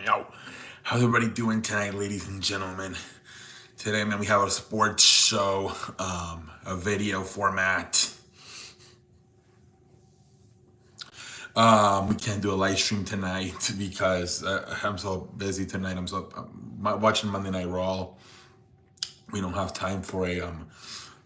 Yo, how's everybody doing tonight, ladies and gentlemen? Today, man, we have a sports show, a video format. We can't do a live stream tonight because I'm so busy tonight. I'm watching Monday Night Raw. We don't have time for a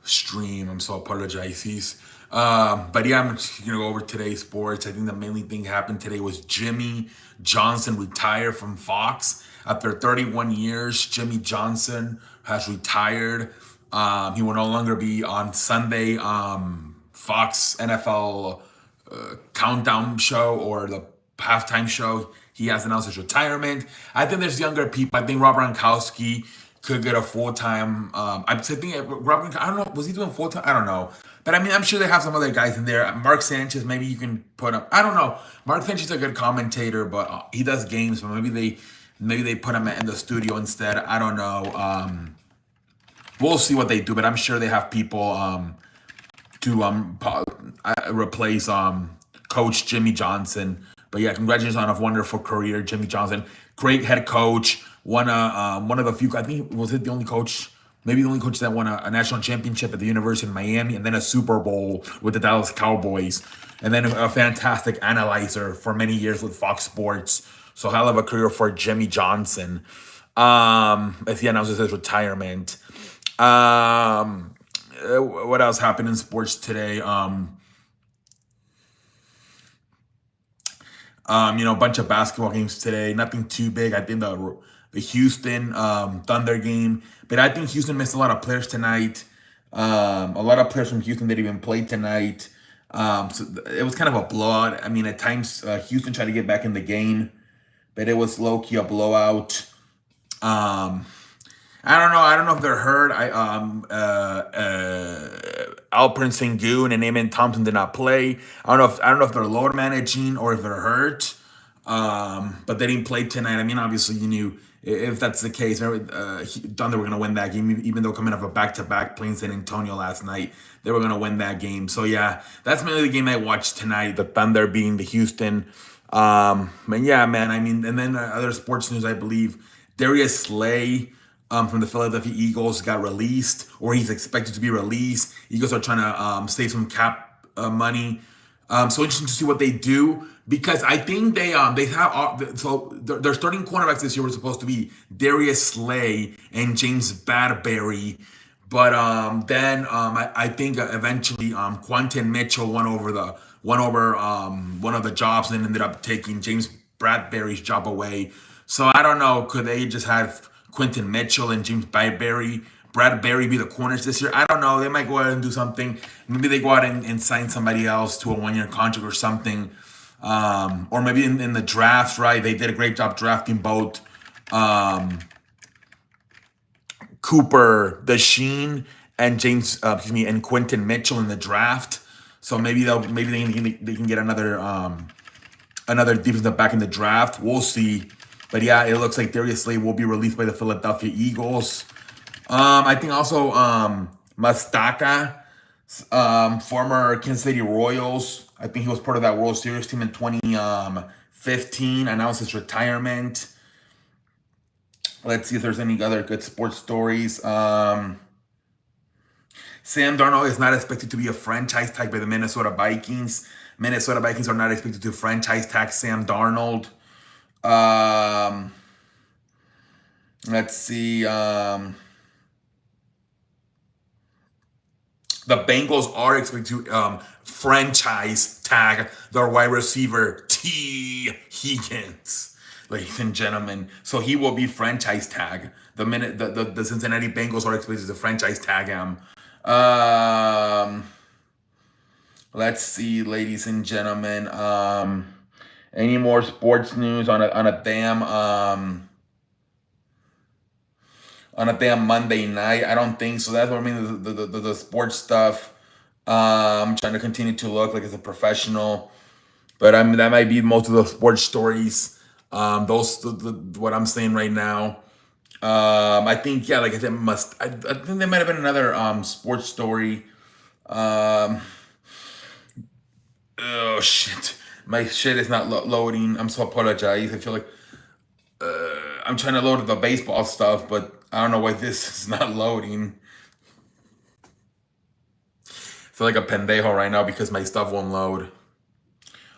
stream. I'm so apologizes. But yeah, I'm just gonna go over today's sports. I think the mainly thing happened today was Jimmy Johnson retired from Fox after 31 years. Jimmy Johnson has retired. He will no longer be on Sunday Fox NFL countdown show or the halftime show. He has announced his retirement. I think there's younger people. I think Rob Gronkowski could get a full time. I think Rob. I don't know. Was he doing full time? I don't know. But I mean, I'm sure they have some other guys in there. Mark Sanchez, maybe you can put up. I don't know. Mark Sanchez is a good commentator, but he does games. But maybe they put him in the studio instead. I don't know. We'll see what they do. But I'm sure they have people to replace Coach Jimmy Johnson. But yeah, congratulations on a wonderful career, Jimmy Johnson. Great head coach. One of the few. I think was it the only coach, maybe the only coach that won a national championship at the University of Miami, and then a Super Bowl with the Dallas Cowboys, and then a fantastic analyzer for many years with Fox Sports. So hell of a career for Jimmy Johnson. As he announces his retirement. What else happened in sports today? A bunch of basketball games today. Nothing too big. I think the Houston Thunder game, but I think Houston missed a lot of players tonight. A lot of players from Houston didn't even play tonight. So it was kind of a blowout. I mean, at times Houston tried to get back in the game, but it was low key a blowout. I don't know. I don't know if they're hurt. Alperen Sengun and Amen Thompson did not play. I don't know if they're load managing or if they're hurt. But they didn't play tonight. I mean, obviously, you knew if that's the case, Thunder were going to win that game, even though coming off a back-to-back playing San Antonio last night, they were going to win that game. So yeah, that's mainly the game I watched tonight. The Thunder beating the Houston. And yeah, man. I mean, and then other sports news, I believe Darius Slay from the Philadelphia Eagles got released, or he's expected to be released. Eagles are trying to save some cap money. So interesting to see what they do because I think they have so their starting cornerbacks this year were supposed to be Darius Slay and James Bradbury, but then I think eventually Quentin Mitchell won over one of the jobs and ended up taking James Bradbury's job away. So I don't know. Could they just have Quentin Mitchell and James Bradbury be the corners this year? I don't know. They might go out and do something. Maybe they go out and sign somebody else to a one-year contract or something. Or maybe in the drafts, right? They did a great job drafting both Cooper DeSheen and and Quentin Mitchell in the draft. So maybe they can get another defensive back in the draft. We'll see. But yeah, it looks like Darius Slay will be released by the Philadelphia Eagles. I think also Mustaka, former Kansas City Royals. I think he was part of that World Series team in 2015. Announced his retirement. Let's see if there's any other good sports stories. Sam Darnold is not expected to be a franchise tag by the Minnesota Vikings. Minnesota Vikings are not expected to franchise tag Sam Darnold. Let's see. The Bengals are expected to franchise tag their wide receiver T. Higgins, ladies and gentlemen. So he will be franchise tag. The Cincinnati Bengals are expected to franchise tag him. Let's see, ladies and gentlemen. Any more sports news on a damn Monday night? I don't think so. That's what I mean. The sports stuff. I'm trying to continue to look like as a professional, but I mean that might be most of the sports stories. What I'm saying right now. I think yeah, like I said, I think there might have been another sports story. Oh shit. My shit is not loading. I'm so apologize. I feel like I'm trying to load the baseball stuff, but I don't know why this is not loading. I feel like a pendejo right now because my stuff won't load.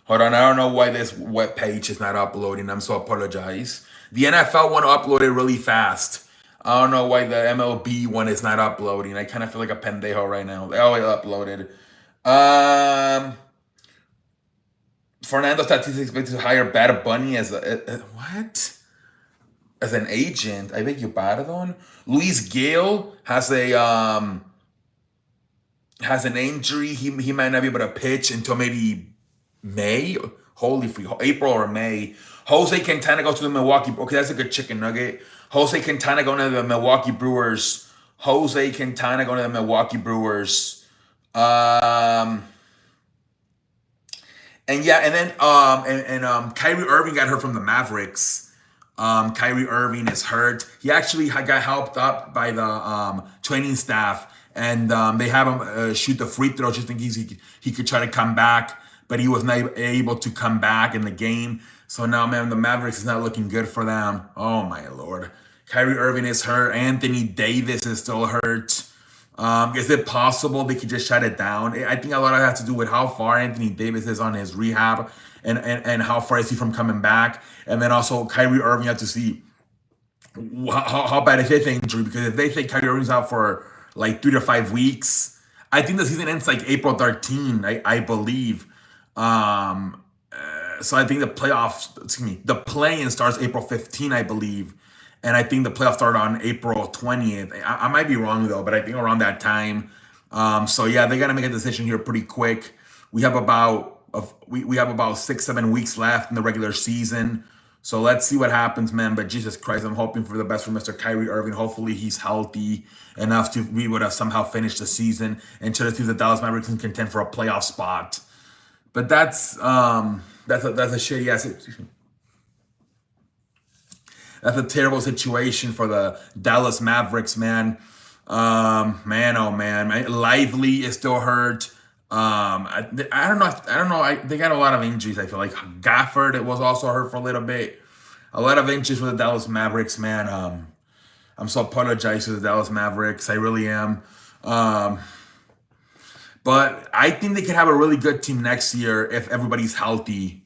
Hold on, I don't know why this web page is not uploading. I'm so apologize. The NFL one uploaded really fast. I don't know why the MLB one is not uploading. I kind of feel like a pendejo right now. Oh, it uploaded. Um, Fernando Tatis expected to hire Bad Bunny as what? As an agent. I beg your pardon. Luis Gale has an injury. He might not be able to pitch until maybe May. Holy free April or May. Jose Quintana goes to the Milwaukee. Okay, that's a good chicken nugget. Jose Quintana going to the Milwaukee Brewers. Jose Quintana going to the Milwaukee Brewers. And yeah, and then Kyrie Irving got hurt from the Mavericks. Kyrie Irving is hurt. He actually got helped up by the training staff, and they have him shoot the free throw just in case he could try to come back, but he was not able to come back in the game. So now, man, the Mavericks is not looking good for them. Oh my Lord. Kyrie Irving is hurt. Anthony Davis is still hurt. Is it possible they could just shut it down? I think a lot of that has to do with how far Anthony Davis is on his rehab and how far is he from coming back. And then also Kyrie Irving, have to see how bad is his injury, because if they say Kyrie Irving's out for like 3 to 5 weeks, I think the season ends like April 13, I believe. So I think the play-in starts April 15, I believe. And I think the playoffs start on April 20th. I might be wrong though, but I think around that time. So yeah, they got to make a decision here pretty quick. We have about 6-7 weeks left in the regular season. So let's see what happens, man. But Jesus Christ, I'm hoping for the best for Mr. Kyrie Irving. Hopefully he's healthy enough to be able to somehow finish the season and try to see the Dallas Mavericks can contend for a playoff spot. But that's a shitty ass. That's a terrible situation for the Dallas Mavericks, man. Man, oh man. Lively is still hurt. I don't know. They got a lot of injuries. I feel like Gafford, it was also hurt for a little bit. A lot of injuries for the Dallas Mavericks, man. I'm so apologize to the Dallas Mavericks. I really am. But I think they could have a really good team next year if everybody's healthy.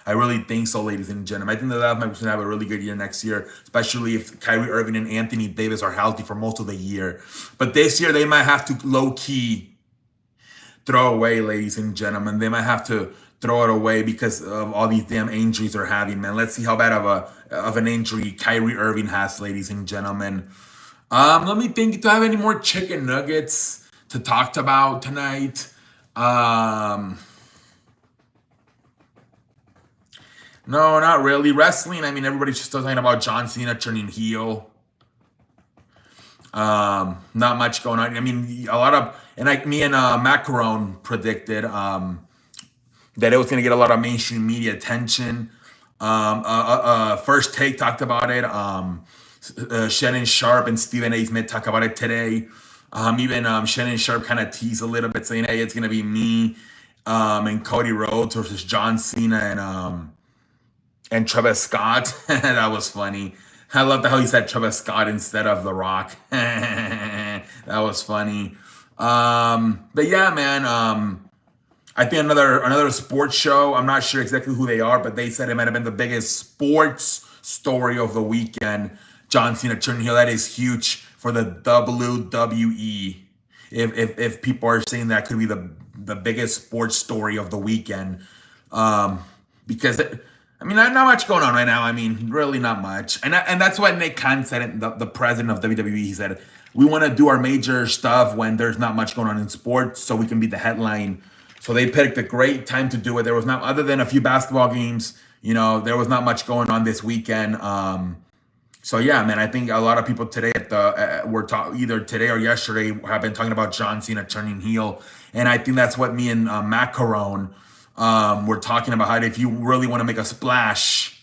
I really think so, ladies and gentlemen. I think the Dallas Mavericks will have a really good year next year, especially if Kyrie Irving and Anthony Davis are healthy for most of the year. But this year, they might have to low-key throw away, ladies and gentlemen. They might have to throw it away because of all these damn injuries they're having, man. Let's see how bad of an injury Kyrie Irving has, ladies and gentlemen. Let me think. Do I have any more chicken nuggets to talk about tonight? No, not really. Wrestling, I mean, everybody's just still talking about John Cena turning heel. Not much going on. I mean, a lot of, and me and Macaron predicted that it was going to get a lot of mainstream media attention. First Take talked about it. Shannon Sharp and Stephen A. Smith talk about it today. Even Shannon Sharp kind of teased a little bit, saying, hey, it's going to be me and Cody Rhodes versus John Cena and Travis Scott. That was funny. I loved how he said Travis Scott instead of The Rock. That was funny. But yeah, man. I think another sports show. I'm not sure exactly who they are, but they said it might have been the biggest sports story of the weekend. John Cena turning heel. That is huge for the WWE. If people are saying that could be the biggest sports story of the weekend, because I mean, not much going on right now. I mean, really not much. And that's why Nick Khan said it, the president of WWE. He said, we want to do our major stuff when there's not much going on in sports so we can be the headline. So they picked a great time to do it. There was not, other than a few basketball games, there was not much going on this weekend. So yeah, man, I think a lot of people today either today or yesterday have been talking about John Cena turning heel. And I think that's what me and Macaron, we're talking about, how if you really want to make a splash,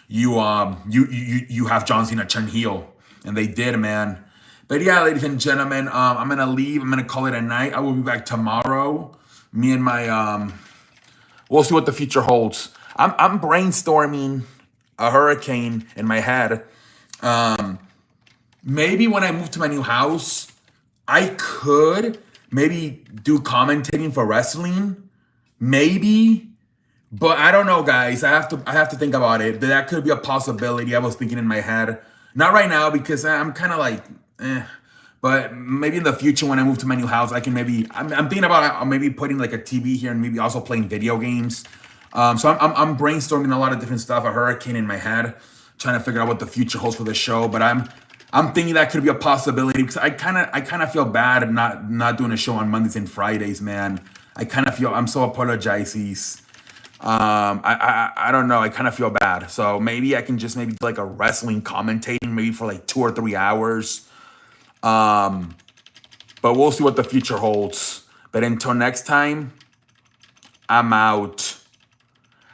you have John Cena turn heel, and they did, man. But yeah, ladies and gentlemen, I'm gonna leave. I'm gonna call it a night. I will be back tomorrow. Me and my we'll see what the future holds. I'm brainstorming a hurricane in my head. Maybe when I move to my new house, I could maybe do commentating for wrestling. Maybe. But I don't know, guys. I have to think about it. That could be a possibility. I was thinking in my head. Not right now because I'm kind of like, eh. But maybe in the future when I move to my new house, I can maybe. I'm thinking about maybe putting like a TV here and maybe also playing video games. So I'm brainstorming a lot of different stuff. A hurricane in my head, trying to figure out what the future holds for the show. But I'm thinking that could be a possibility because I kind of feel bad not doing a show on Mondays and Fridays, man. I kind of feel I'm so apologizes. I don't know. I kind of feel bad. So maybe I can just maybe do like a wrestling commentating maybe for like 2 or 3 hours. But we'll see what the future holds. But until next time, I'm out.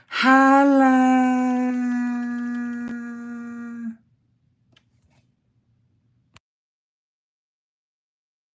Holla.